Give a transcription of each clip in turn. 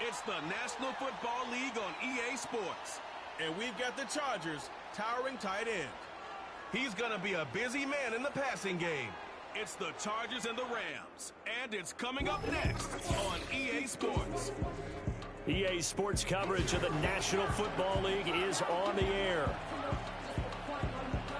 It's the National Football League on EA Sports. And we've got the Chargers' towering tight end. He's going to be a busy man in the passing game. It's the Chargers and the Rams. And it's coming up next on EA Sports. EA Sports coverage of the National Football League is on the air.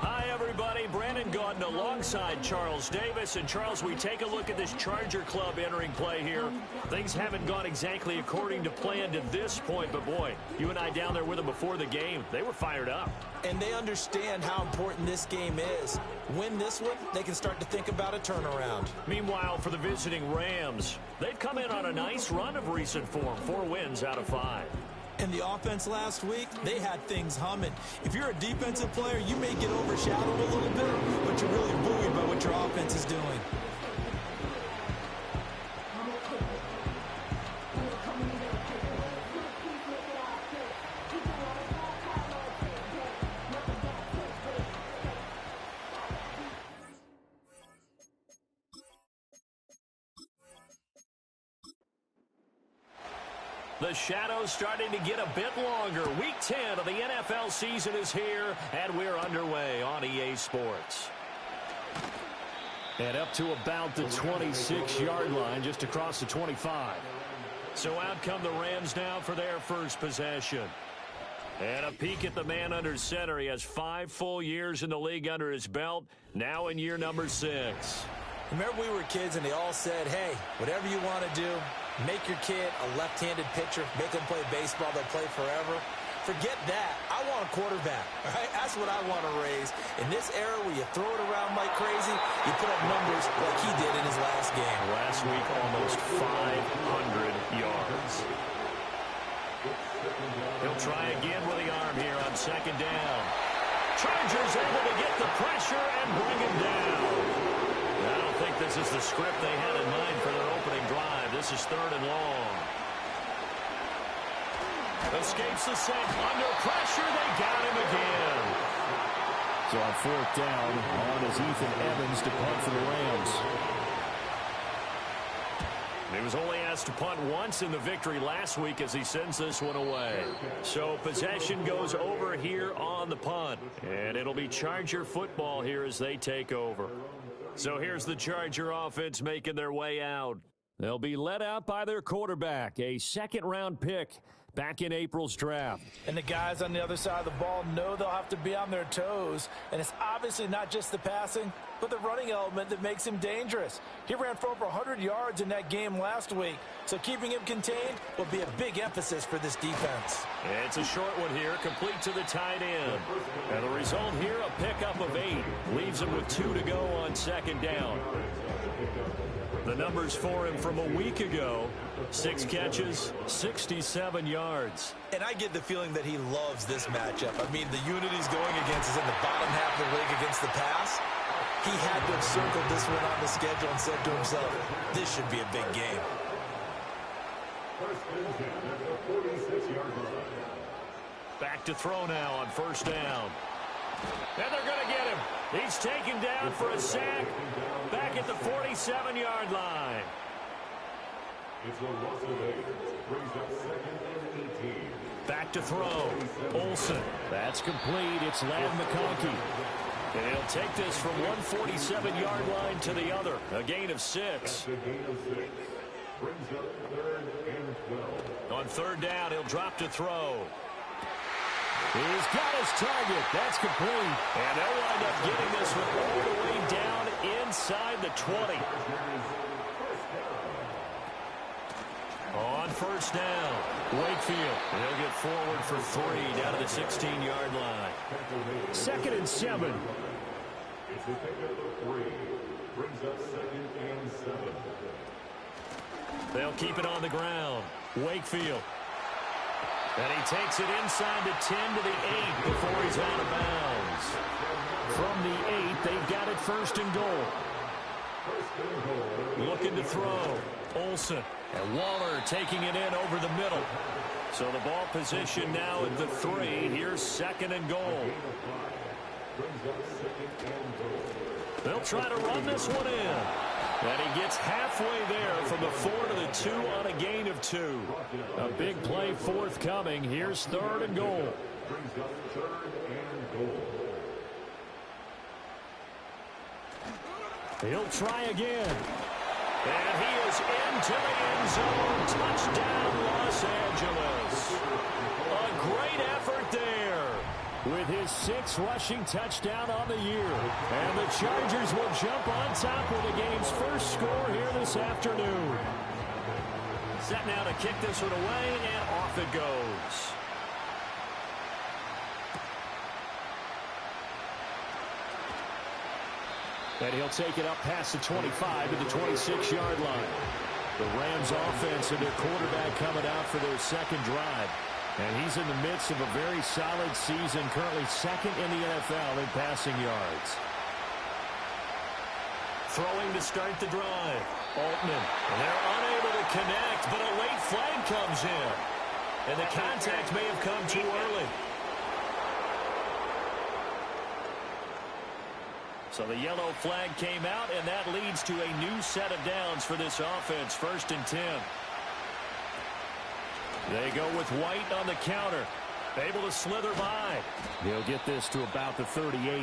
Hi, everybody. Brandon Gaudin alongside Charles Davis. And, Charles, we take a look at this Charger club entering play here. Things haven't gone exactly according to plan to this point. But, boy, you and I down there with them before the game, they were fired up. And they understand how important this game is. Win this one, they can start to think about a turnaround. Meanwhile, for the visiting Rams, they've come in on a nice run of recent form. 4 wins out of 5. And the offense last week, they had things humming. If you're a defensive player, you may get overshadowed a little bit, but you're really buoyed by what your offense is doing. The shadow's starting to get a bit longer. Week 10 of the NFL season is here, and we're underway on EA Sports. And up to about the 26-yard line, just across the 25. So out come the Rams now for their first possession. And a peek at the man under center. He has 5 full years in the league under his belt, now in year number 6. Remember we were kids and they all said, hey, whatever you want to do, make your kid a left-handed pitcher, make him play baseball, they'll play forever. Forget that. I want a quarterback, all right? That's what I want to raise. In this era where you throw it around like crazy, you put up numbers like he did in his last game. Last week, almost 500 yards. He'll try again with the arm here on second down. Chargers able to get the pressure and bring him down. I don't think this is the script they had in mind for their opening drive. This is 3rd and long. Escapes the sack. Under pressure, they got him again. So on 4th down, on is Ethan Evans to punt for the Rams. He was only asked to punt once in the victory last week as he sends this one away. So possession goes over here on the punt. And it'll be Charger football here as they take over. So here's the Charger offense making their way out. They'll be led out by their quarterback, a 2nd-round pick back in April's draft. And the guys on the other side of the ball know they'll have to be on their toes. And it's obviously not just the passing, but the running element that makes him dangerous. He ran for over 100 yards in that game last week, so keeping him contained will be a big emphasis for this defense. It's a short one here, complete to the tight end. And the result here, a pickup of 8. Leaves him with 2 to go on 2nd down. The numbers for him from a week ago, 6 catches, 67 yards. And I get the feeling that he loves this matchup. I mean, the unit he's going against is in the bottom half of the league against the pass. He had to have circled this one on the schedule and said to himself, this should be a big game. Back to throw now on 1st down. And they're going to get him. He's taken down for a sack back at the 47-yard line. Back to throw. Olsen. That's complete. It's Ladd McConkey. And he'll take this from one 47-yard line to the other. A gain of 6. On 3rd down, he'll drop to throw. He's got his target. That's complete. And they'll wind up getting this one all the way down inside the 20. On 1st down, Wakefield. He'll get forward for 3 down to the 16-yard line. 2nd and 7. They'll keep it on the ground. Wakefield. And he takes it inside the 10 to the 8 before he's out of bounds. From the 8, they've got it 1st and goal. Looking to throw. Olsen. And Waller taking it in over the middle. So the ball position now at the 3. Here's 2nd and goal. They'll try to run this one in. And he gets halfway there from the 4 to the 2 on a gain of 2. A big play forthcoming. Here's 3rd and goal. He'll try again. And he is into the end zone. Touchdown, Los Angeles. A great effort there with his 6th rushing touchdown on the year. And the Chargers will jump on top with the game's first score here this afternoon. Set now to kick this one away, and off it goes. And he'll take it up past the 25 to the 26-yard line. The Rams offense and their quarterback coming out for their 2nd drive. And he's in the midst of a very solid season, currently 2nd in the NFL in passing yards. Throwing to start the drive. Altman. And they're unable to connect, but a late flag comes in. And the contact may have come too early. So the yellow flag came out, and that leads to a new set of downs for this offense. 1st and 10. They go with White on the counter. Able to slither by. He'll get this to about the 38.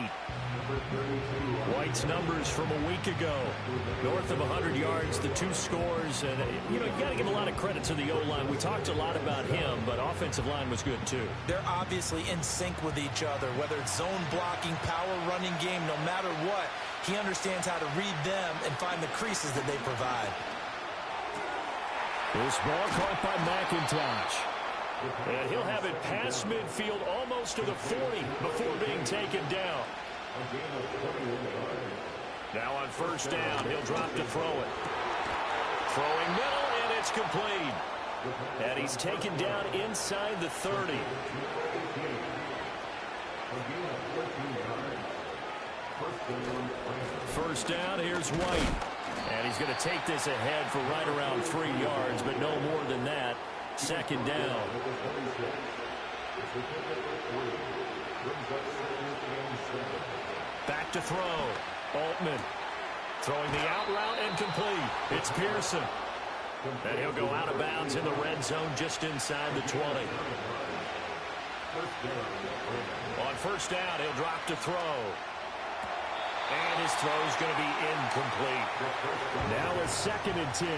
White's numbers from a week ago. North of 100 yards, the 2 scores. And, you got to give a lot of credit to the O-line. We talked a lot about him, but offensive line was good, too. They're obviously in sync with each other, whether it's zone blocking, power running game, no matter what. He understands how to read them and find the creases that they provide. This ball caught by McIntosh. And he'll have it past midfield almost to the 40 before being taken down. Now on 1st down, he'll drop to throw it. Throwing middle, and it's complete. And he's taken down inside the 30. First down, here's White. And he's going to take this ahead for right around 3 yards, but no more than that. 2nd down. Back to throw. Altman throwing the out route and complete. It's Pearson. And he'll go out of bounds in the red zone just inside the 20. On 1st down, he'll drop to throw. And his throw is going to be incomplete. Now it's 2nd and 10.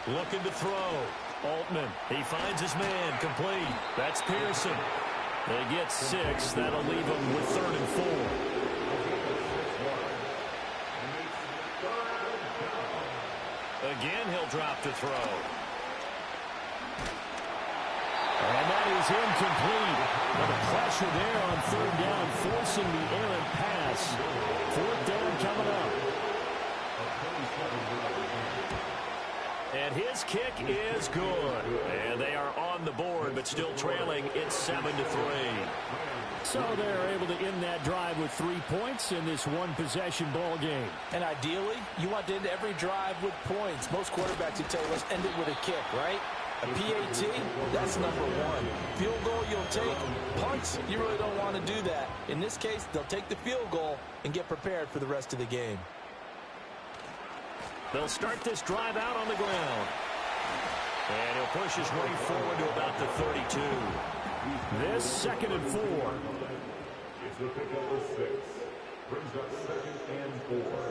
Looking to throw. Altman. He finds his man. Complete. That's Pearson. They get 6. That'll leave them with 3rd and 4. Again, he'll drop to throw. And that is incomplete. But the pressure there on 3rd down, forcing the errant pass. 4th down coming up. And his kick is good. And they are on the board, but still trailing. It's 7-3. So they're able to end that drive with 3 points in this one-possession ball game. And ideally, you want to end every drive with points. Most quarterbacks would tell you, let's end it with a kick, right? A PAT, that's number 1. Field goal, you'll take. Punts, you really don't want to do that. In this case, they'll take the field goal and get prepared for the rest of the game. They'll start this drive out on the ground. And he'll push his way forward to about the 32. This 2nd and 4. It's the pick number 6. Brings up 2nd and 4.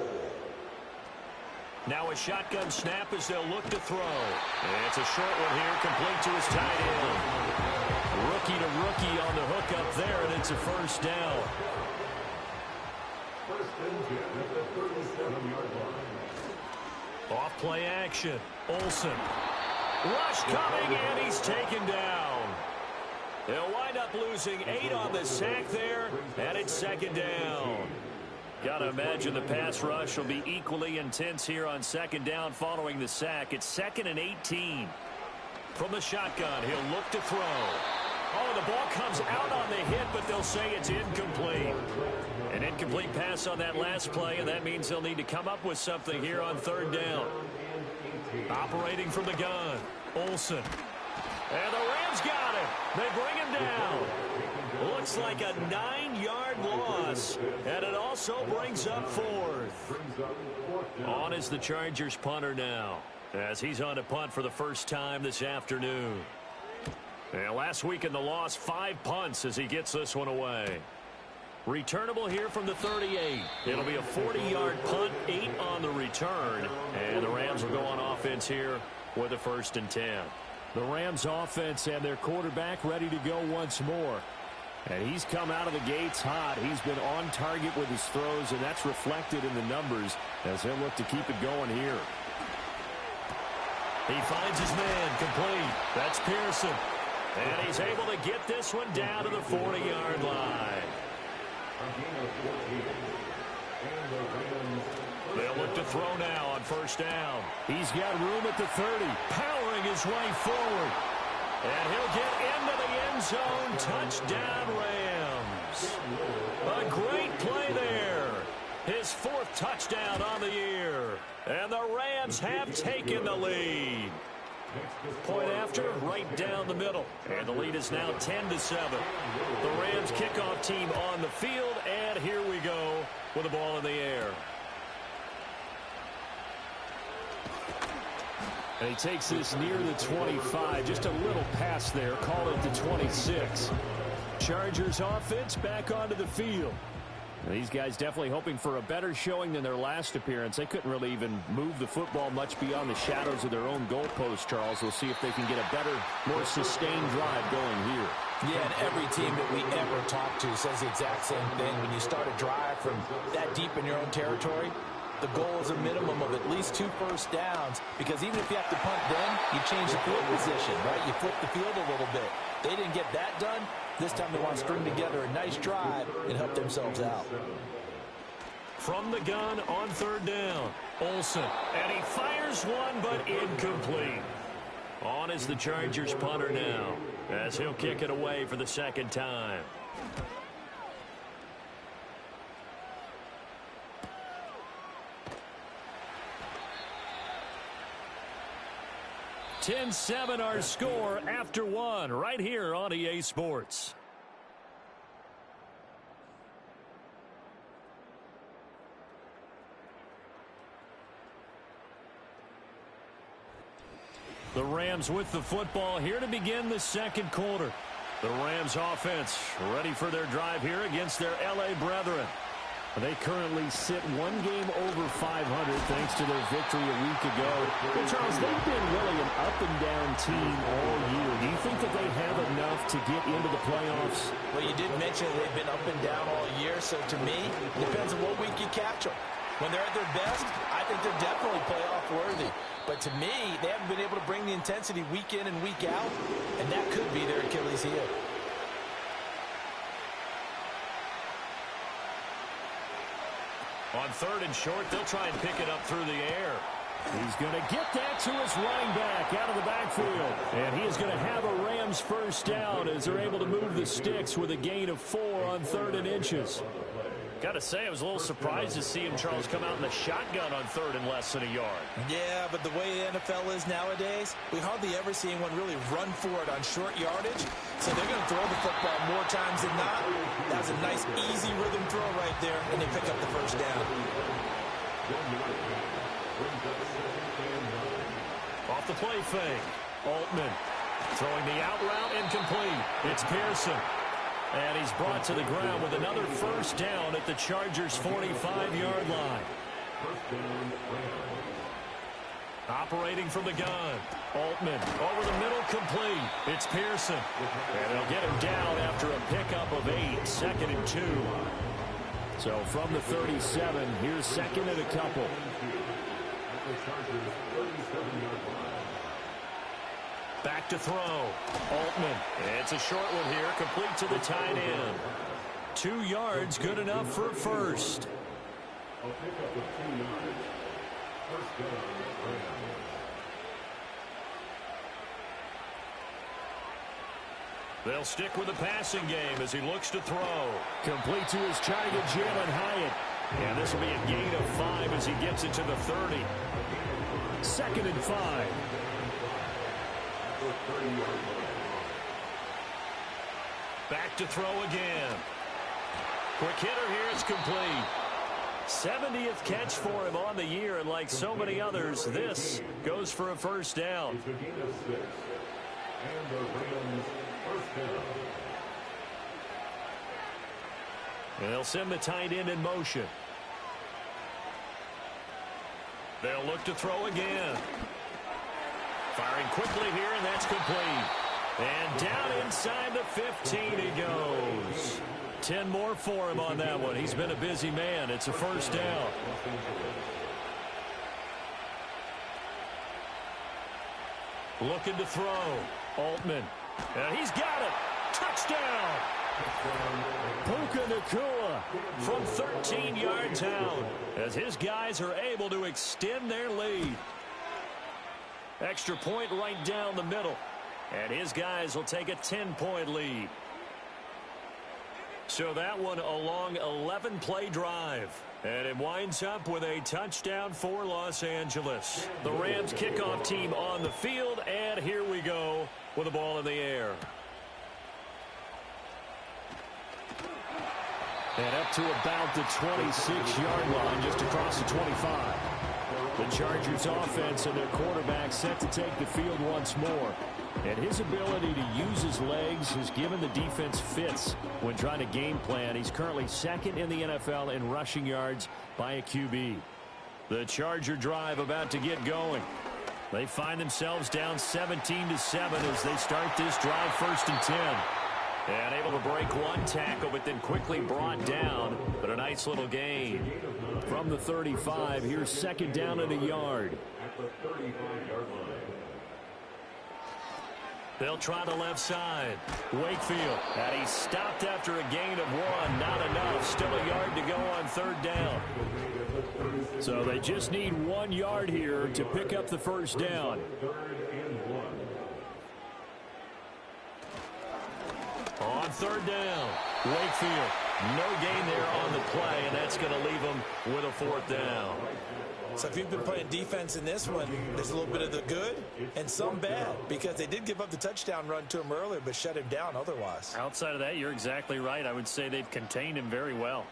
Now a shotgun snap as they'll look to throw. And it's a short one here, complete to his tight end. Rookie to rookie on the hook up there, and it's a 1st down. 1st and 10 at the 37-yard line. Off play action. Olsen. Rush coming, and he's taken down. They'll wind up losing 8 on the sack there, and it's 2nd down. Got to imagine the pass rush will be equally intense here on 2nd down following the sack. It's 2nd and 18. From the shotgun, he'll look to throw. Oh, the ball comes out on the hit, but they'll say it's incomplete. An incomplete pass on that last play, and that means they'll need to come up with something here on 3rd down. Operating from the gun. Olsen. And the Rams got him. They bring him down. Looks like a 9-yard loss. And it also brings up fourth. On is the Chargers punter now, as he's on to punt for the first time this afternoon. And last week in the loss, 5 punts as he gets this one away. Returnable here from the 38. It'll be a 40-yard punt, 8 on the return. And the Rams will go on offense here with a 1st and 10. The Rams offense and their quarterback ready to go once more. And he's come out of the gates hot. He's been on target with his throws, and that's reflected in the numbers as he'll look to keep it going here. He finds his man complete. That's Pearson. And he's able to get this one down to the 40-yard line. They'll look to throw now on 1st down. He's got room at the 30. Powering his way forward. And he'll get into the end zone. Touchdown, Rams. A great play there. His 4th touchdown on the year. And the Rams have taken the lead. Point after, right down the middle. And the lead is now 10-7. The Rams kickoff team on the field. And here we go with the ball in the air. And he takes this near the 25. Just a little pass there. Call it the 26. Chargers offense back onto the field. And these guys definitely hoping for a better showing than their last appearance. They couldn't really even move the football much beyond the shadows of their own goalpost, Charles. We'll see if they can get a better, more sustained drive going here. Yeah, and every team that we ever talk to says the exact same thing. When you start a drive from that deep in your own territory, the goal is a minimum of at least 2 first downs, because even if you have to punt then, you change the field position, right? You flip the field a little bit. They didn't get that done. This time they want to string together a nice drive and help themselves out. From the gun on 3rd down, Olsen. And he fires one, but incomplete. On is the Chargers punter now, as he'll kick it away for the 2nd time. (10-7) our score after 1 right here on EA Sports. The Rams with the football here to begin the 2nd quarter. The Rams offense ready for their drive here against their LA brethren. They currently sit 1 game over 500 thanks to their victory a week ago. But Charles, they've been really an up-and-down team all year. Do you think that they have enough to get into the playoffs? Well, you did mention they've been up and down all year, so to me, it depends on what week you catch them. When they're at their best, I think they're definitely playoff worthy. But to me, they haven't been able to bring the intensity week in and week out, and that could be their Achilles heel. On 3rd and short, they'll try and pick it up through the air. He's going to get that to his running back out of the backfield. And he is going to have a Rams 1st down as they're able to move the sticks with a gain of 4 on 3rd and inches. Got to say, I was a little surprised to see him, Charles, come out in the shotgun on 3rd and less than a yard. Yeah, but the way the NFL is nowadays, we hardly ever see anyone really run for it on short yardage. So they're going to throw the football more times than not. That was a nice, easy rhythm throw right there, and they pick up the 1st down. Off the play fake, Altman throwing the out route incomplete. It's Pearson. And he's brought to the ground with another 1st down at the Chargers' 45-yard line. Operating from the gun. Altman over the middle, complete. It's Pearson. And they'll get him down after a pickup of 8, 2nd and 2. So from the 37, here's 2nd and a couple. Back to throw. Altman. It's a short one here, complete to the tight end. 2 yards, good enough for a 1st. I'll pick up with 2 yards. 1st down, Rams. They'll stick with the passing game as he looks to throw. Complete to his target, Jalen Hyatt. And this will be a gain of 5 as he gets it to the 30. 2nd and 5. Back to throw again. Quick hitter here. It's complete. 70th catch for him on the year, and like so many others, this goes for a first down. It's a gain of 6. And the Rams first down. And they'll send the tight end in motion. They'll look to throw again. Firing quickly here, and that's complete. And down inside the 15 he goes. 10 more for him on that one. He's been a busy man. It's a first down. Looking to throw. Altman. And he's got it. Touchdown. Puka Nacua from 13 yards out as his guys are able to extend their lead. Extra point right down the middle. And his guys will take a 10-point lead. So that one a long 11-play drive. And it winds up with a touchdown for Los Angeles. The Rams kickoff team on the field, and here we go with the ball in the air. And up to about the 26-yard line, just across the 25. The Chargers offense and their quarterback set to take the field once more. And his ability to use his legs has given the defense fits when trying to game plan. He's currently second in the NFL in rushing yards by a QB. The Charger drive about to get going. They find themselves down 17-7 as they start this drive, 1st and 10. And able to break one tackle, but then quickly brought down. But a nice little gain. From the 35, here's 2nd down and a yard. At the 35-yard line. They'll try the left side. Wakefield. And he's stopped after a gain of 1. Not enough. Still a yard to go on 3rd down. So they just need 1 yard here to pick up the first down. 3rd and 1. On 3rd down, Wakefield. No gain there on the play, and that's going to leave them with a 4th down. So if you've been playing defense in this one, there's a little bit of the good and some bad, because they did give up the touchdown run to him earlier, but shut him down otherwise. Outside of that, you're exactly right. I would say they've contained him very well.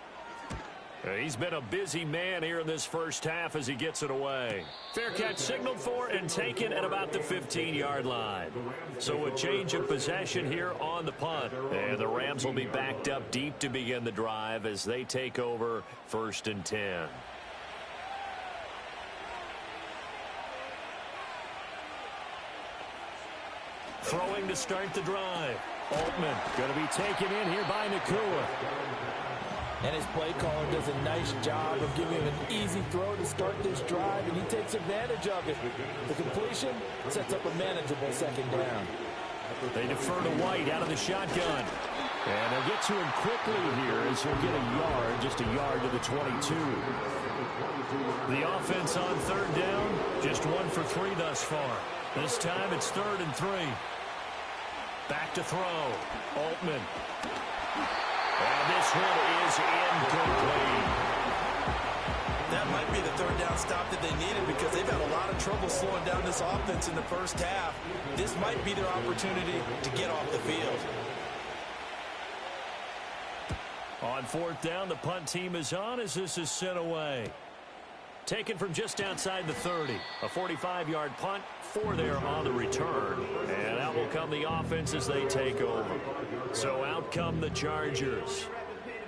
He's been a busy man here in this first half as he gets it away. Fair catch signaled for and taken at about the 15-yard line. So a change of possession here on the punt. And the Rams will be backed up deep to begin the drive as they take over 1st and 10. Throwing to start the drive. Altman going to be taken in here by Nacua. And his play caller does a nice job of giving him an easy throw to start this drive, and he takes advantage of it. The completion sets up a manageable 2nd down. They defer to White out of the shotgun. And they'll get to him quickly here as he'll get a yard, just a yard to the 22. The offense on 3rd down, just 1 for 3 thus far. This time it's 3rd and 3. Back to throw. Altman. And this one is incomplete. That might be the 3rd down stop that they needed, because they've had a lot of trouble slowing down this offense in the first half. This might be their opportunity to get off the field. On 4th down, the punt team is on as this is sent away. Taken from just outside the 30. A 45-yard punt, 4 there on the return. And out will come the offense as they take over. So out come the Chargers.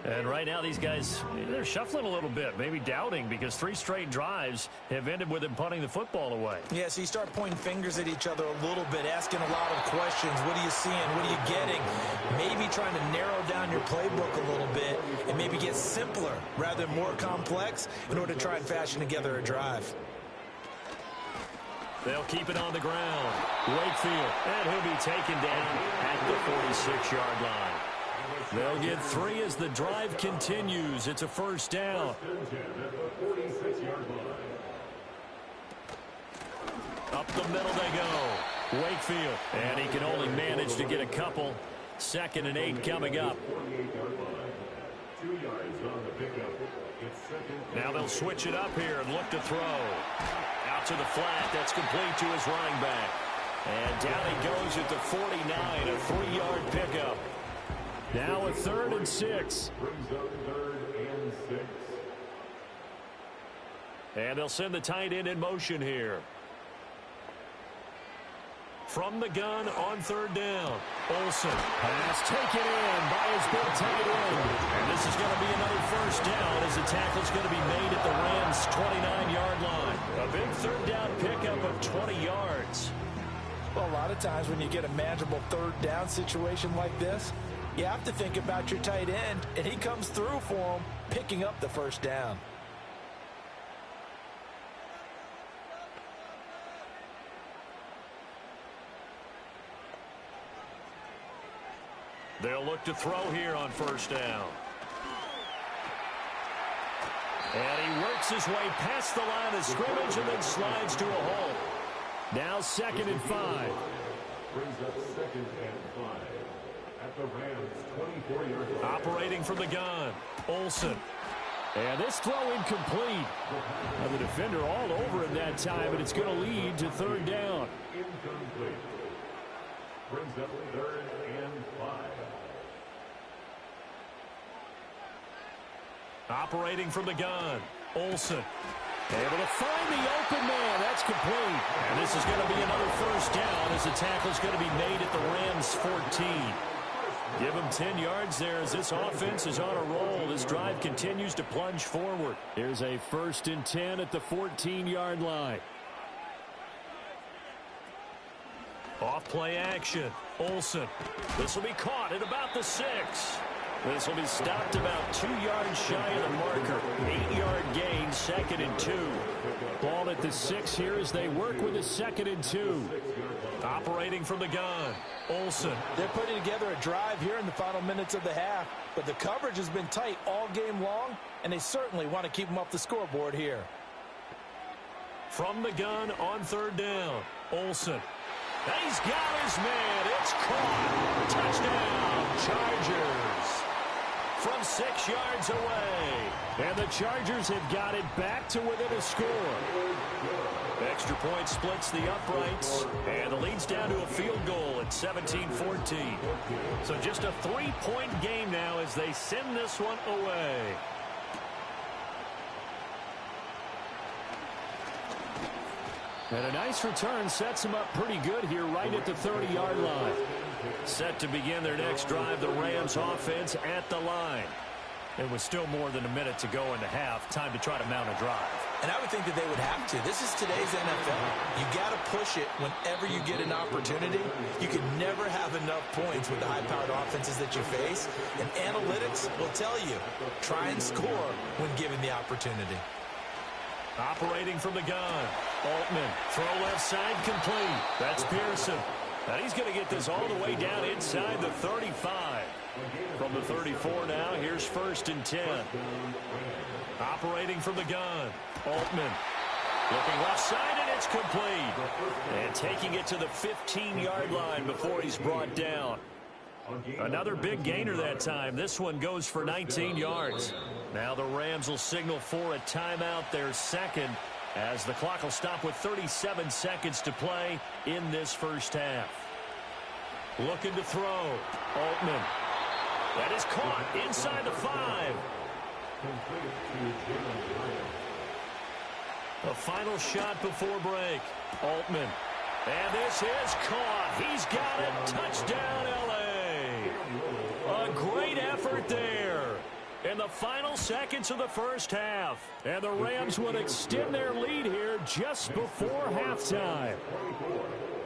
And right now these guys, they're shuffling a little bit, maybe doubting, because 3 straight drives have ended with them punting the football away. Yeah, so you start pointing fingers at each other a little bit, asking a lot of questions. What are you seeing? What are you getting? Maybe trying to narrow down your playbook a little bit and maybe get simpler rather than more complex in order to try and fashion together a drive. They'll keep it on the ground. Wakefield, and he'll be taken down at the 46-yard line. They'll get 3 as the drive continues. It's a first down. Up the middle they go. Wakefield, and he can only manage to get a couple. 2nd and 8 coming up. Now they'll switch it up here and look to throw. Out to the flat. That's complete to his running back. And down he goes at the 49, a 3-yard pickup. Now a 3rd and 6. Brings up 3rd and 6. And they'll send the tight end in motion here. From the gun on 3rd down. Olsen. Pass taken in by his big tight end. And this is going to be another 1st down as the tackle's going to be made at the Rams' 29-yard line. A big 3rd down pickup of 20 yards. Well, a lot of times when you get a manageable 3rd down situation like this, you have to think about your tight end, and he comes through for him, picking up the 1st down. They'll look to throw here on 1st down. And he works his way past the line of scrimmage and then slides to a hole. Now 2nd and 5. Brings up 2nd and 5. At the Rams' 24-yard line. Operating from the gun, Olsen. And this throw incomplete. Now the defender all over him that time, and it's going to lead to 3rd down. Incomplete. Brings up 3rd and 5. Operating from the gun, Olsen. Able to find the open man. That's complete. And this is going to be another 1st down as the tackle's going to be made at the Rams' 14. Give him 10 yards there as this offense is on a roll. This drive continues to plunge forward. Here's a 1st and 10 at the 14-yard line. Off play action, Olsen. This will be caught at about the 6. This will be stopped about 2 yards shy of the marker. 8-yard gain, 2nd and 2. Ball at the 6 here as they work with a 2nd and 2. Operating from the gun, Olsen. They're putting together a drive here in the final minutes of the half, but the coverage has been tight all game long, and they certainly want to keep them off the scoreboard here. From the gun on 3rd down, Olsen. He's got his man. It's caught. Touchdown, Chargers. From 6 yards away. And the Chargers have got it back to within a score. Extra point splits the uprights, and the lead's down to a field goal at 17-14. So just a 3-point game now as they send this one away. And a nice return sets them up pretty good here right at the 30-yard line. Set to begin their next drive, the Rams offense at the line. It was still more than a minute to go in the half. Time to try to mount a drive. And I would think that they would have to. This is today's NFL. You got to push it whenever you get an opportunity. You can never have enough points with the high-powered offenses that you face. And analytics will tell you, try and score when given the opportunity. Operating from the gun, Altman. Throw left side complete. That's Pearson. Now he's going to get this all the way down inside the 35. From the 34 now, here's 1st and 10. Operating from the gun, Altman. Looking left side, and it's complete. And taking it to the 15-yard line before he's brought down. Another big gainer that time. This one goes for 19 yards. Now the Rams will signal for a timeout, their 2nd, as the clock will stop with 37 seconds to play in this 1st half. Looking to throw, Altman. That is caught inside the 5. A final shot before break, Altman. And this is caught. He's got it. Touchdown, L.A. A great effort there in the final seconds of the 1st half. And the Rams would extend their lead here just before halftime.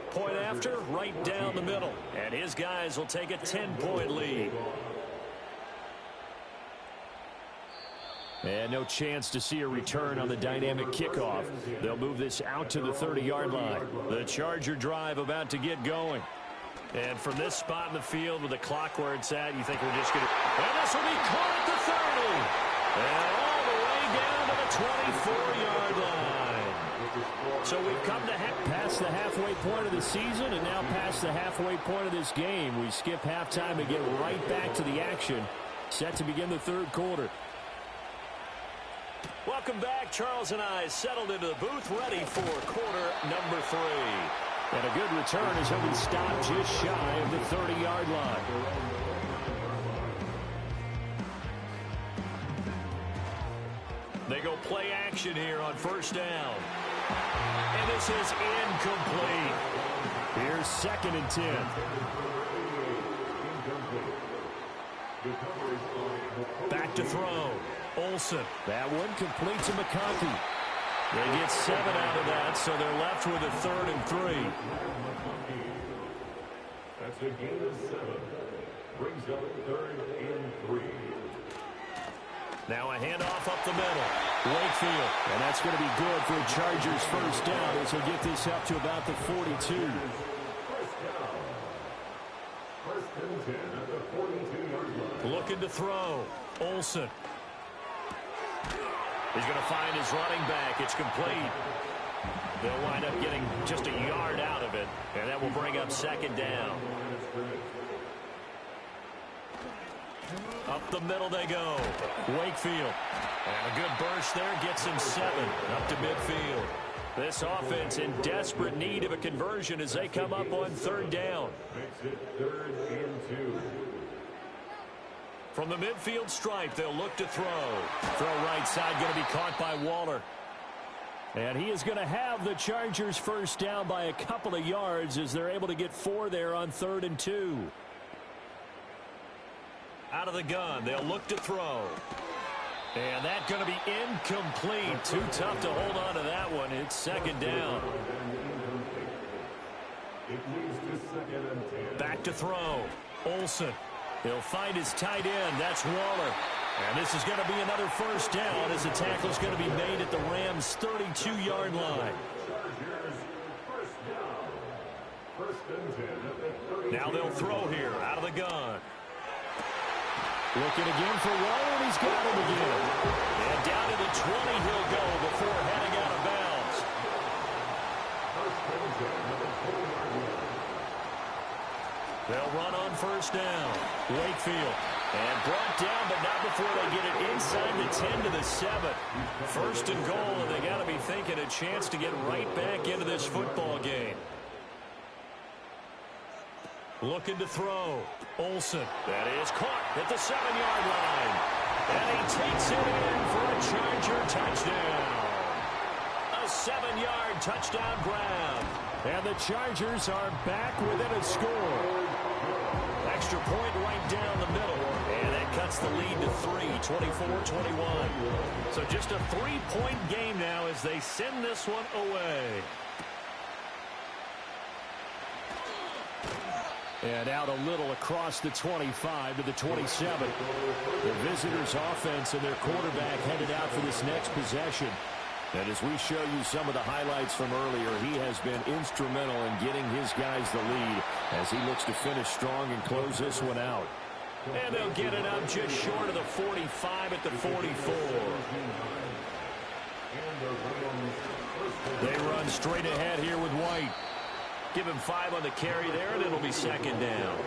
Point after, right down the middle. And his guys will take a 10-point lead. And no chance to see a return on the dynamic kickoff. They'll move this out to the 30-yard line. The Charger drive about to get going. And from this spot in the field with the clock where it's at, you think we're just going to... And this will be caught at the 30. And all the way down to the 24-yard line. So we've come to past the halfway point of the season and now past the halfway point of this game. We skip halftime and get right back to the action. Set to begin the 3rd quarter. Welcome back. Charles and I settled into the booth ready for quarter number 3. And a good return as he'll be stopped just shy of the 30-yard line. They go play action here on first down. And this is incomplete. Here's 2nd and 10. Back to throw. Olsen. That one complete to McConkey. They get 7 out of that, so they're left with a 3rd and 3. That's a gain of 7. Brings up 3rd and 3. Now a handoff up the middle. Wakefield. And that's going to be good for a Chargers first down as he'll get this up to about the 42. First down. First and 10 at the 42-yard line. Looking to throw. Olsen. He's going to find his running back. It's complete. They'll wind up getting just a yard out of it, and that will bring up 2nd down. Up the middle they go. Wakefield. And a good burst there gets him 7 up to midfield. This offense in desperate need of a conversion as they come up on 3rd down. Makes it 3rd and 2. From the midfield stripe, they'll look to throw. Throw right side, going to be caught by Waller. And he is going to have the Chargers first down by a couple of yards as they're able to get 4 there on 3rd and 2. Out of the gun, they'll look to throw. And that's going to be incomplete. Too tough to hold on to that one. It's 2nd down. It leads to 2nd and 10. Back to throw. Olsen. He'll find his tight end. That's Waller. And this is going to be another first down as the tackle's going to be made at the Rams' 32-yard line. Chargers first down. First and 10 at the 32. Now they'll throw here out of the gun. Looking again for Waller, and he's got him again. And down to the 20 he'll go before heading out of bounds. First and 10 at the 20-yard line. They'll run on first down. Wakefield. And brought down, but not before they get it inside the 10 to the 7. First and goal, and they got to be thinking a chance to get right back into this football game. Looking to throw. Olsen. That is caught at the 7-yard line. And he takes it in for a Charger touchdown. A 7-yard touchdown grab. And the Chargers are back within a score. Extra point right down the middle. And that cuts the lead to 3, 24-21. So just a 3-point game now as they send this one away. And out a little across the 25 to the 27. The visitors' offense and their quarterback headed out for this next possession. And as we show you some of the highlights from earlier, he has been instrumental in getting his guys the lead as he looks to finish strong and close this one out. And they'll get it up just short of the 45 at the 44. They run straight ahead here with White. Give him 5 on the carry there, and it'll be 2nd down.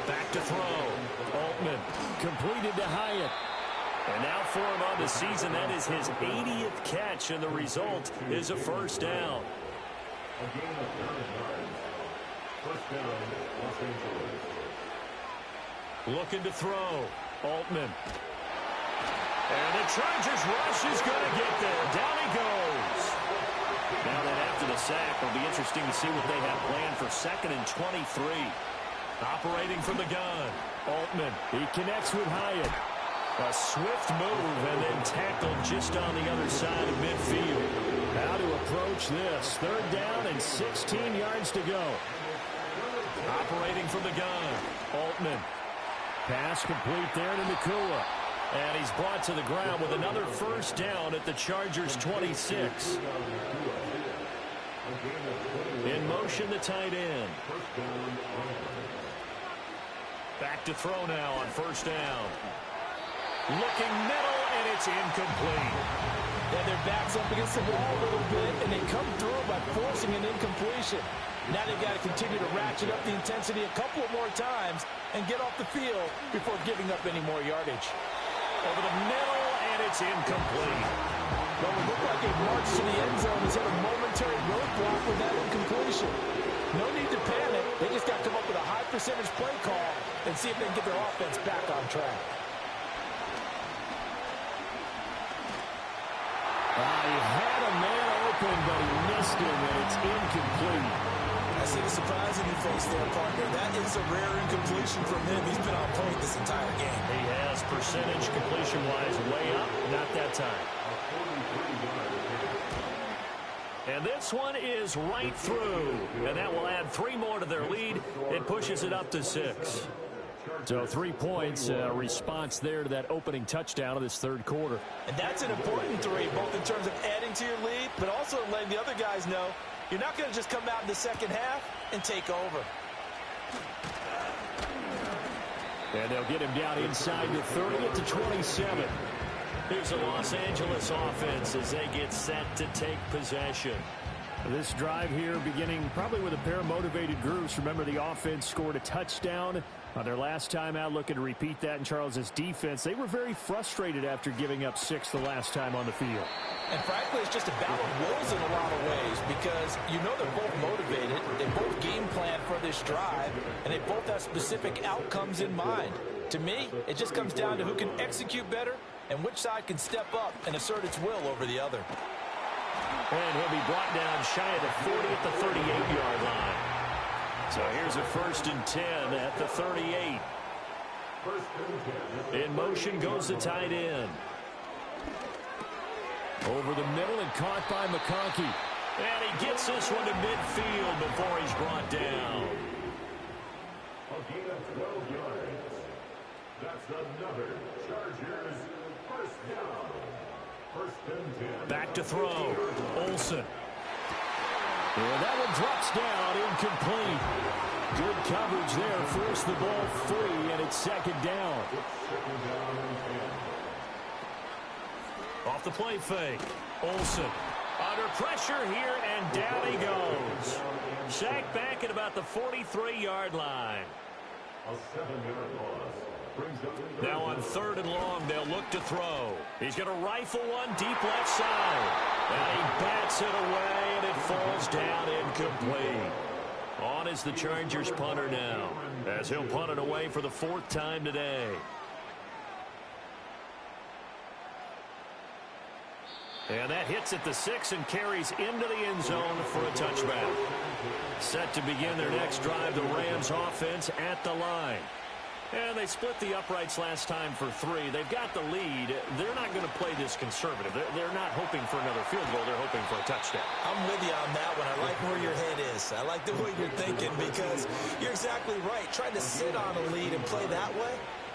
Back to throw. Altman completed to Hyatt. And now for him on the season, that is his 80th catch, and the result is a first down. Looking to throw. Altman. And the Chargers rush is going to get there. Down he goes. Now that after the sack, it'll be interesting to see what they have planned for 2nd and 23. Operating from the gun. Altman. He connects with Hyatt. A swift move and then tackled just on the other side of midfield. How to approach this. 3rd down and 16 yards to go. Operating from the gun. Altman. Pass complete there to Nakua. And he's brought to the ground with another first down at the Chargers' 26. In motion, the tight end. Back to throw now on first down. Looking middle, and it's incomplete. Yeah, their back's up against the wall a little bit, and they come through by forcing an incompletion. Now they've got to continue to ratchet up the intensity a couple of more times and get off the field before giving up any more yardage. Over the middle, and it's incomplete. Well, it looked like a march to the end zone has hit a momentary roadblock with that incompletion. No need to panic. They just got to come up with a high percentage play call and see if they can get their offense back on track. He had a man open, but he missed him, and it's incomplete. I see the surprise in your face there, partner. That is a rare incompletion from him. He's been on point this entire game. He has percentage completion-wise way up, not that time. And this one is right through. And that will add 3 more to their lead. It pushes it up to 6. So 3 points, response there to that opening touchdown of this third quarter. And that's an important 3, both in terms of adding to your lead, but also letting the other guys know you're not going to just come out in the second half and take over. And they'll get him down inside the 30 at the 27. Here's the Los Angeles offense as they get set to take possession. This drive here beginning probably with a pair of motivated groups. Remember, the offense scored a touchdown on their last time out. Looking to repeat that in Charles's defense. They were very frustrated after giving up 6 the last time on the field. And frankly, it's just a battle of wills in a lot of ways because you know they're both motivated. They both game plan for this drive, and they both have specific outcomes in mind. To me, it just comes down to who can execute better and which side can step up and assert its will over the other. And he'll be brought down shy of the 40 at the 38-yard line. So here's a 1st and 10 at the 38. In motion goes the tight end. Over the middle and caught by McConkey. And he gets this one to midfield before he's brought down. A gain of 12 yards. That's another Chargers first down. 1st and 10. Back to throw. Olsen. And that one drops down, incomplete. Good coverage there. Force the ball free, and it's 2nd down. Off the play fake. Olsen under pressure here, and down he goes. Sacked back at about the 43-yard line. A 7-yard loss. Now on 3rd and long, they'll look to throw. He's going to rifle one deep left side. And he bats it away, and it falls down incomplete. On is the Chargers punter now, as he'll punt it away for the 4th time today. And that hits at the 6 and carries into the end zone for a touchback. Set to begin their next drive, the Rams offense at the line. And they split the uprights last time for 3. They've got the lead. They're not going to play this conservative. They're not hoping for another field goal. They're hoping for a touchdown. I'm with you on that one. I like where your head is. I like the way you're thinking because you're exactly right. Trying to sit on a lead and play that way,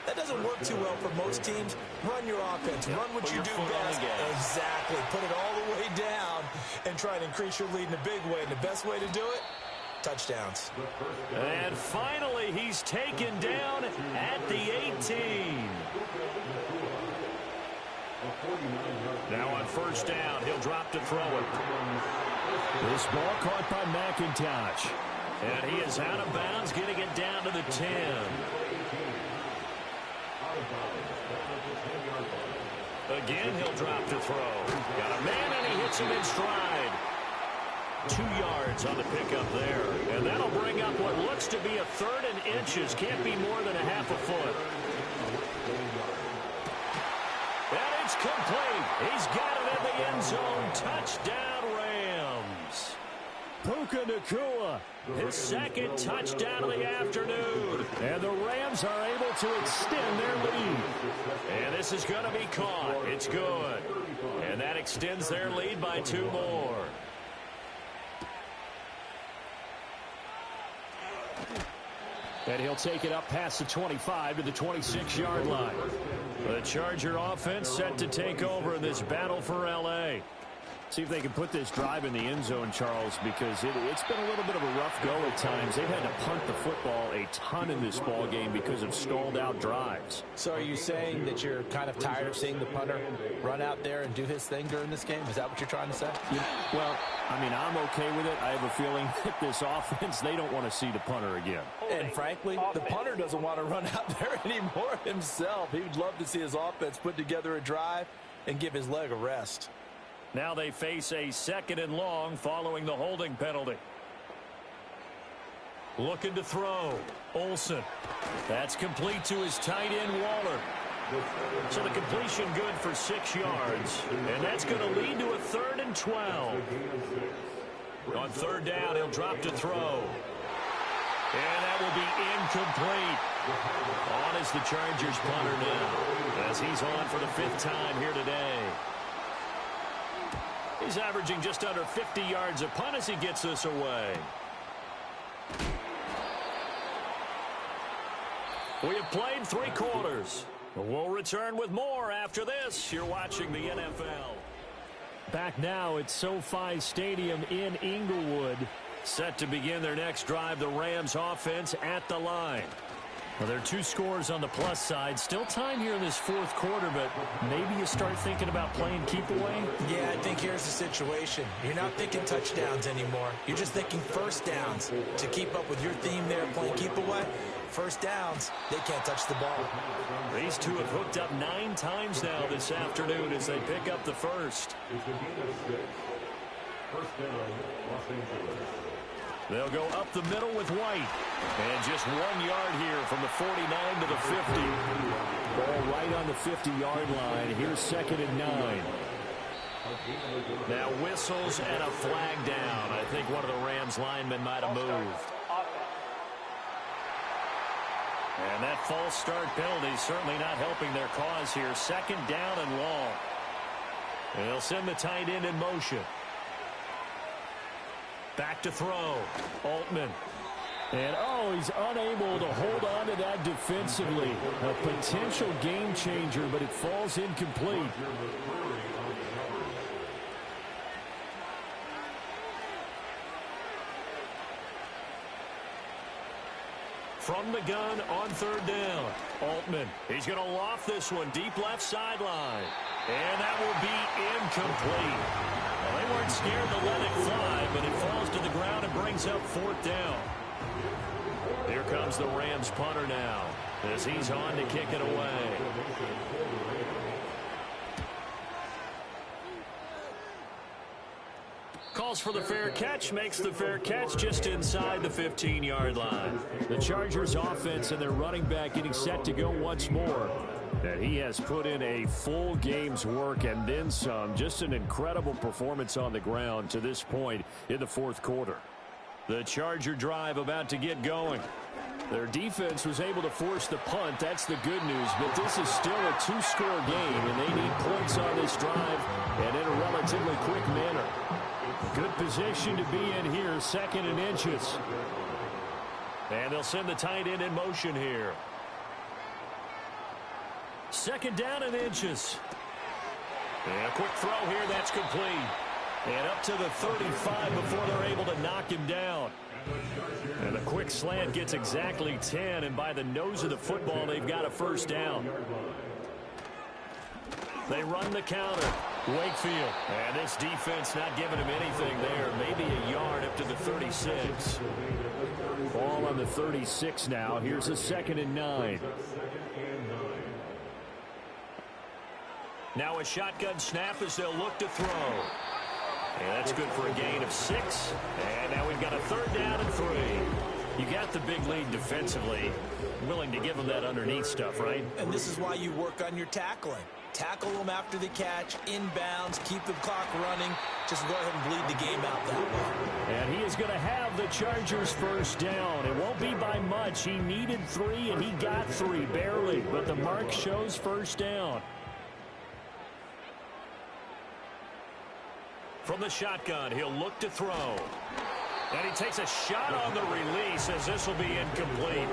that doesn't work too well for most teams. Run your offense. Run what you do best. Exactly. Put it all the way down and try and increase your lead in a big way. And the best way to do it, touchdowns. And finally, he's taken down at the 18. Now on 1st down, he'll drop to throw it. This ball caught by McIntosh. And he is out of bounds, getting it down to the 10. Again, he'll drop to throw. Got a man, and he hits him in stride. 2 yards on the pickup there. And that'll bring up what looks to be a 3rd and inches. Can't be more than a half a foot. And it's complete. He's got it in the end zone. Touchdown, Rams. Puka Nacua, His 2nd touchdown of the afternoon. and the Rams are able to extend their lead. And this is going to be caught. It's good. And that extends their lead by 2 more. And he'll take it up past the 25 to the 26-yard line. The Charger offense set to take over in this battle for L.A. See if they can put this drive in the end zone, Charles, because it's been a little bit of a rough go at times. They've had to punt the football a ton in this ball game because of stalled-out drives. So are you saying that you're kind of tired of seeing the punter run out there and do his thing during this game? Is that what you're trying to say? Yeah, well, I mean, I'm okay with it. I have a feeling that this offense, they don't want to see the punter again. And frankly, the punter doesn't want to run out there anymore himself. He would love to see his offense put together a drive and give his leg a rest. Now they face a 2nd and long following the holding penalty. Looking to throw. Olsen. That's complete to his tight end, Waller. So the completion good for 6 yards. And that's going to lead to a 3rd and 12. On 3rd down, he'll drop to throw. And that will be incomplete. On is the Chargers punter now, as he's on for the 5th time here today. He's averaging just under 50 yards a punt as he gets this away. We have played 3 quarters. We'll return with more after this. You're watching the NFL. Back now at SoFi Stadium in Inglewood. Set to begin their next drive, the Rams offense at the line. Well, there are 2 scores on the plus side. Still time here in this 4th quarter, but maybe you start thinking about playing keep away? Yeah, I think here's the situation. You're not thinking touchdowns anymore. You're just thinking first downs. To keep up with your theme there, playing keep away, first downs, they can't touch the ball. These 2 have hooked up 9 times now this afternoon as they pick up the first. First down, Los Angeles. They'll go up the middle with White. And just 1 yard here from the 49 to the 50. Ball right on the 50-yard line. Here's 2nd and 9. Now whistles and a flag down. I think one of the Rams linemen might have moved. And that false start penalty is certainly not helping their cause here. 2nd down and long. And they'll send the tight end in motion. Back to throw. Altman. And, he's unable to hold on to that defensively. A potential game changer, but it falls incomplete. From the gun on 3rd down. Altman. He's going to loft this one deep left sideline. And that will be incomplete. Well, they weren't scared to let it fly, but it falls to the ground and brings up 4th down. Here comes the Rams punter now as he's on to kick it away. Calls for the fair catch, makes the fair catch just inside the 15-yard line. The Chargers offense and their running back getting set to go once more. And he has put in a full game's work and then some. Just an incredible performance on the ground to this point in the 4th quarter. The Charger drive about to get going. Their defense was able to force the punt. That's the good news. But this is still a 2-score game, and they need points on this drive and in a relatively quick manner. Good position to be in here, 2nd and inches. And they'll send the tight end in motion here. 2nd down and inches. And a quick throw here, that's complete. And up to the 35 before they're able to knock him down. And the quick slant gets exactly 10, and by the nose of the football, they've got a 1st down. They run the counter. Wakefield. And this defense not giving him anything there. Maybe a yard up to the 36. Ball on the 36 now. Here's a 2nd and 9. Now a shotgun snap as they'll look to throw. And that's good for a gain of 6. And now we've got a 3rd down and 3. You got the big lead defensively. Willing to give them that underneath stuff, right? And this is why you work on your tackling. Tackle them after the catch, inbounds, keep the clock running. Just go ahead and bleed the game out that way. And he is going to have the Chargers 1st down. It won't be by much. He needed 3, and he got 3, barely. But the mark shows 1st down. From the shotgun, he'll look to throw. And he takes a shot on the release as this will be incomplete.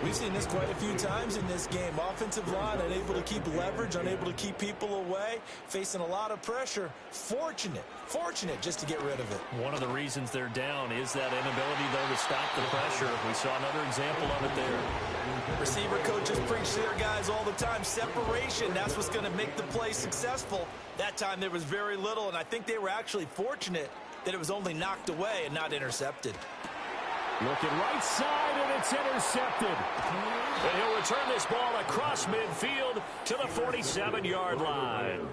We've seen this quite a few times in this game. Offensive line unable to keep leverage, unable to keep people away, facing a lot of pressure. Fortunate just to get rid of it. One of the reasons they're down is that inability, though, to stop the pressure. We saw another example of it there. Receiver coaches preach to their guys all the time. Separation, that's what's going to make the play successful. That time there was very little, and I think they were actually fortunate that it was only knocked away and not intercepted. Looking right side, and it's intercepted. And he'll return this ball across midfield to the 47-yard line.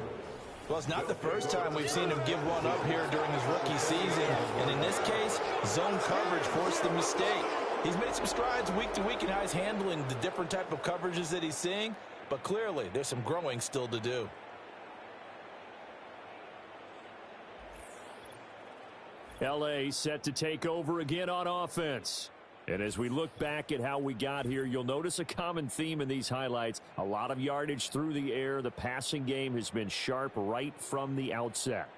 Well, it's not the first time we've seen him give one up here during his rookie season. And in this case, zone coverage forced the mistake. He's made some strides week to week in how he's handling the different type of coverages that he's seeing. But clearly, there's some growing still to do. L.A. set to take over again on offense. And as we look back at how we got here, you'll notice a common theme in these highlights. A lot of yardage through the air. The passing game has been sharp right from the outset.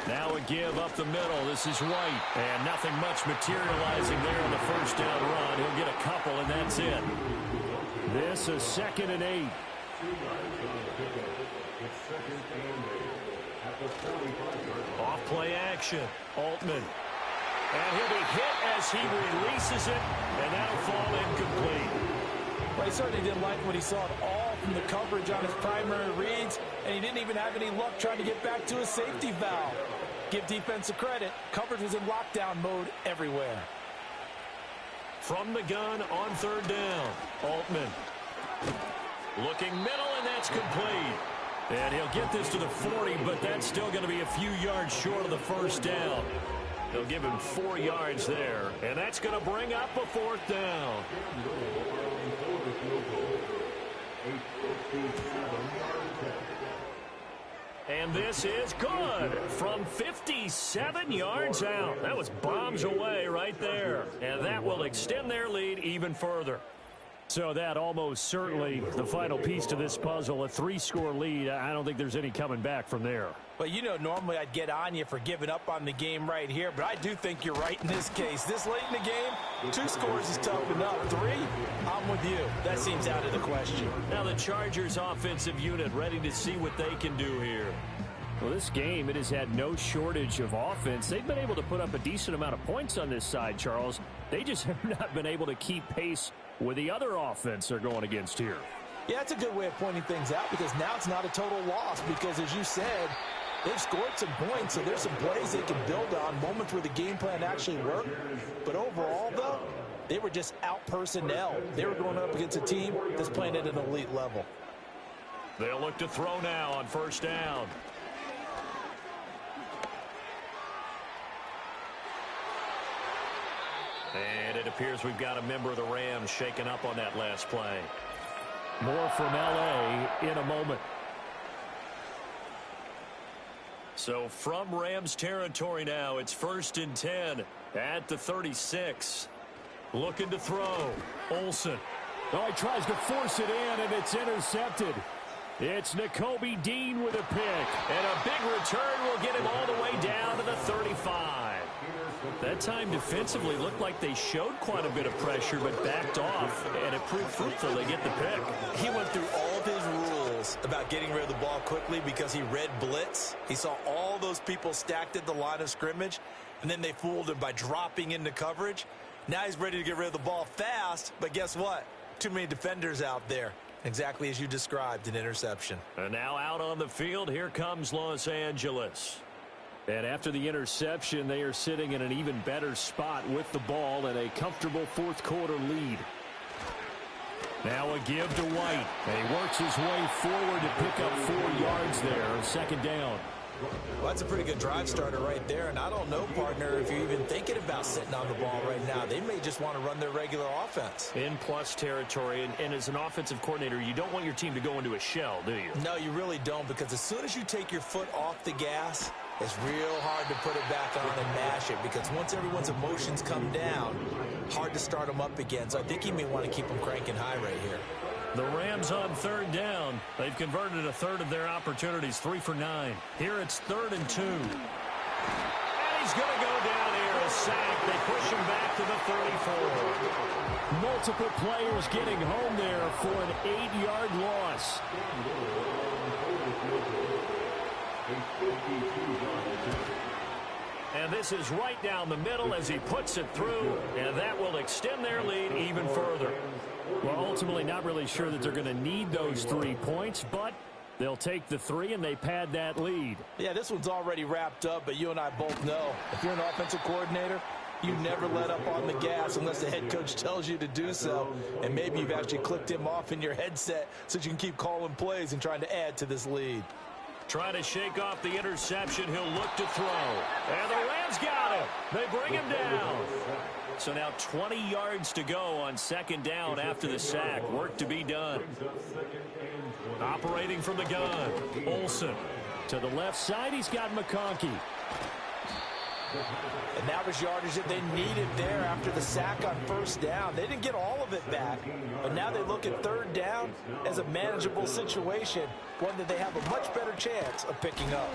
Now a give up the middle. This is White. And nothing much materializing there on the first down run. He'll get a couple, and that's it. This is 2nd and 8. Off play action. Altman. And he'll be hit as he releases it, and that'll fall incomplete. Well, he certainly didn't like what he saw at all from the coverage on his primary reads, and he didn't even have any luck trying to get back to his safety valve. Give defensive credit. Coverage was in lockdown mode everywhere. From the gun on 3rd down. Altman. Looking middle, and that's complete. And he'll get this to the 40, but that's still going to be a few yards short of the first down. They'll give him 4 yards there, and that's going to bring up a 4th down. And this is good from 57 yards out. That was bombs away right there. And that will extend their lead even further. So that almost certainly the final piece to this puzzle, a 3-score lead. I don't think there's any coming back from there. Well, you know, normally I'd get on you for giving up on the game right here, but I do think you're right in this case. This late in the game, 2 scores is tough enough. 3, I'm with you. That seems out of the question. Now the Chargers offensive unit ready to see what they can do here. Well, this game, it has had no shortage of offense. They've been able to put up a decent amount of points on this side, Charles. They just have not been able to keep pace with the other offense they're going against here. Yeah, that's a good way of pointing things out because now it's not a total loss because, as you said, they've scored some points, so there's some plays they can build on, moments where the game plan actually worked. But overall, though, they were just out-personnel. They were going up against a team that's playing at an elite level. They'll look to throw now on 1st down. And it appears we've got a member of the Rams shaken up on that last play. More from L.A. in a moment. So from Rams territory now, it's 1st and 10 at the 36. Looking to throw. Olsen. Oh, he tries to force it in, and it's intercepted. It's Nakobe Dean with a pick. And a big return will get him all the way down to the 35. That time defensively looked like they showed quite a bit of pressure but backed off, and it proved fruitful. They get the pick. He went through all of his rules about getting rid of the ball quickly because he read blitz. He saw all those people stacked at the line of scrimmage, and then they fooled him by dropping into coverage. Now he's ready to get rid of the ball fast, but guess what? Too many defenders out there. Exactly as you described, an interception. And now out on the field, here comes Los Angeles. And after the interception, they are sitting in an even better spot with the ball and a comfortable 4th quarter lead. Now a give to White. And he works his way forward to pick up 4 yards there. 2nd down. Well, that's a pretty good drive starter right there. And I don't know, partner, if you're even thinking about sitting on the ball right now. They may just want to run their regular offense. In plus territory, and as an offensive coordinator, you don't want your team to go into a shell, do you? No, you really don't, because as soon as you take your foot off the gas, it's real hard to put it back on and mash it, because once everyone's emotions come down, hard to start them up again. So I think you may want to keep them cranking high right here. The Rams on 3rd down. They've converted a third of their opportunities, 3 for 9. Here it's 3rd and 2. And he's going to go down here, a sack. They push him back to the 34. Multiple players getting home there for an 8-yard loss. And this is right down the middle as he puts it through, and that will extend their lead even further. Well, ultimately not really sure that they're going to need those 3 points, but they'll take the 3 and they pad that lead. Yeah, this one's already wrapped up, but you and I both know if you're an offensive coordinator, you never let up on the gas unless the head coach tells you to do so. And maybe you've actually clicked him off in your headset so you can keep calling plays and trying to add to this lead. Trying to shake off the interception. He'll look to throw. And the Rams got him. They bring him down. So now 20 yards to go on second down after the sack. Work to be done. Operating from the gun, Olsen. To the left side, he's got McConkey. And that was yardage that they needed there after the sack on first down. They didn't get all of it back, but now they look at third down as a manageable situation, one that they have a much better chance of picking up.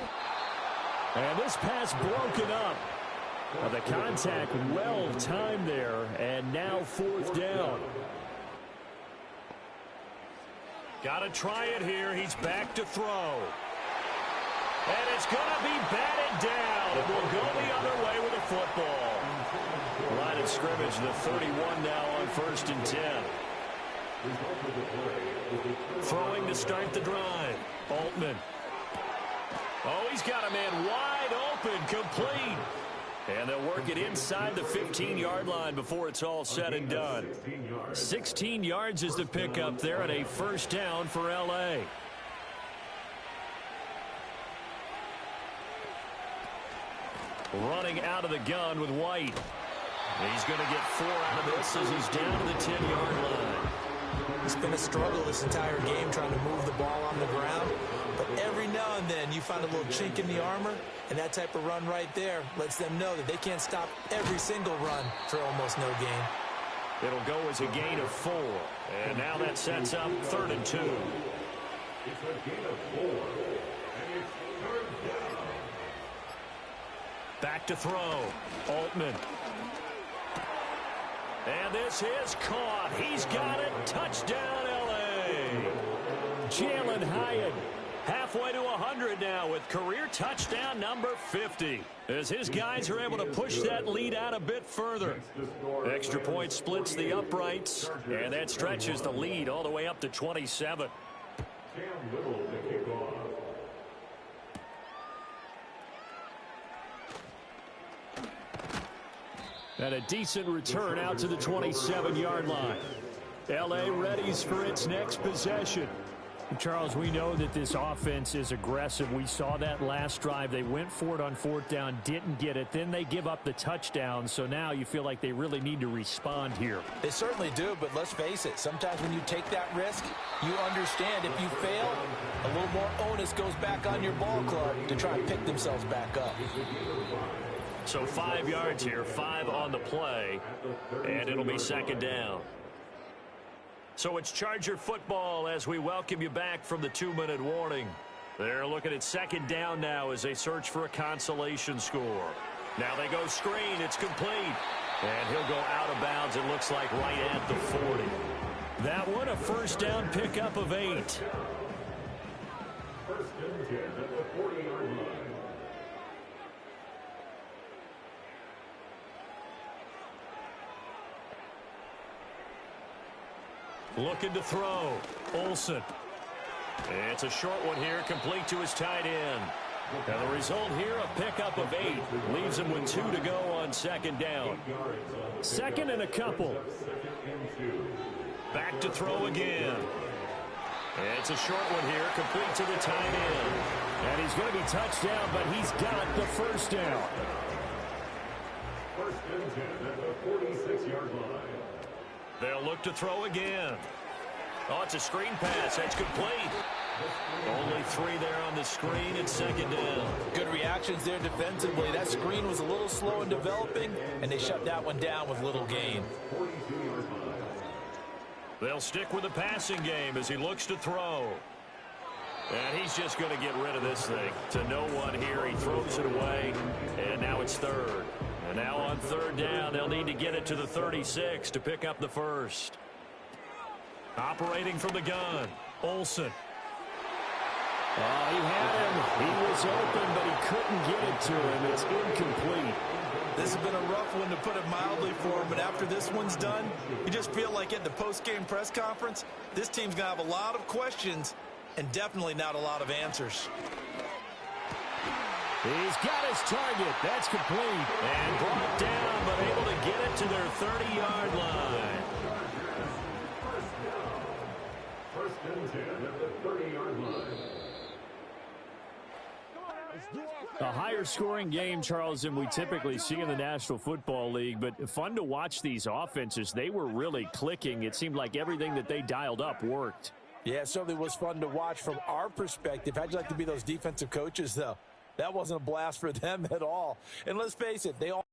And this pass broken up. The contact well timed there, and now fourth down. Got to try it here. He's back to throw. And it's going to be batted down. It will go the other way with the football. Line of scrimmage, the 31 now on 1st and 10. Throwing to start the drive. Altman. Oh, he's got a man wide open, complete. And they'll work it inside the 15-yard line before it's all said and done. 16 yards is the pickup there and a first down for L.A. Running out of the gun with White. He's going to get 4 out of this as he's down to the 10-yard line. It's been a struggle this entire game trying to move the ball on the ground. But every now and then you find a little chink in the armor, and that type of run right there lets them know that they can't stop every single run for almost no gain. It'll go as a gain of 4. And now that sets up 3rd and 2. It's a gain of 4, and it's 3rd down. Back to throw. Altman. And this is caught. He's got it. Touchdown, L.A. Jalen Hyatt. Halfway to 100 now with career touchdown number 50. As his guys are able to push that lead out a bit further. Extra point splits the uprights. And that stretches the lead all the way up to 27. Cam Little to kick off. And a decent return out to the 27-yard line. L.A. readies for its next possession. Charles, we know that this offense is aggressive. We saw that last drive. They went for it on 4th down, didn't get it. Then they give up the touchdown. So now you feel like they really need to respond here. They certainly do, but let's face it. Sometimes when you take that risk, you understand if you fail, a little more onus goes back on your ball club to try and pick themselves back up. So 5 yards here, 5 on the play, and it'll be 2nd down. So it's Charger football as we welcome you back from the 2-minute warning. They're looking at 2nd down now as they search for a consolation score. Now they go screen. It's complete. And he'll go out of bounds, it looks like, right at the 40. That one, a first down pickup of 8. 1st and 10 at the 40-yard line. Looking to throw. Olsen. It's a short one here, complete to his tight end. And the result here, a pickup of 8. Leaves him with 2 to go on 2nd down. 2nd and a couple. Back to throw again. It's a short one here, complete to the tight end. And he's going to be touched down, but he's got the first down. 1st and 10 at the 46-yard line. They'll look to throw again. Oh, it's a screen pass. That's complete. Only 3 there on the screen and 2nd down. Good reactions there defensively. That screen was a little slow in developing, and they shut that one down with little gain. They'll stick with the passing game as he looks to throw. And he's just going to get rid of this thing. To no one here. He throws it away, and now it's 3rd. And now on 3rd down, they'll need to get it to the 36 to pick up the first. Operating from the gun, Olsen. Oh, he had him. He was open, but he couldn't get it to him. It's incomplete. This has been a rough one, to put it mildly, for him, but after this one's done, you just feel like at the post-game press conference, this team's going to have a lot of questions and definitely not a lot of answers. He's got his target. That's complete. And brought down, but able to get it to their 30-yard line. First and 10 at the 30-yard line. A higher-scoring game, Charles, than we typically see in the National Football League, but fun to watch these offenses. They were really clicking. It seemed like everything that they dialed up worked. Yeah, it certainly was fun to watch from our perspective. How'd you like to be those defensive coaches, though? That wasn't a blast for them at all. And let's face it, they all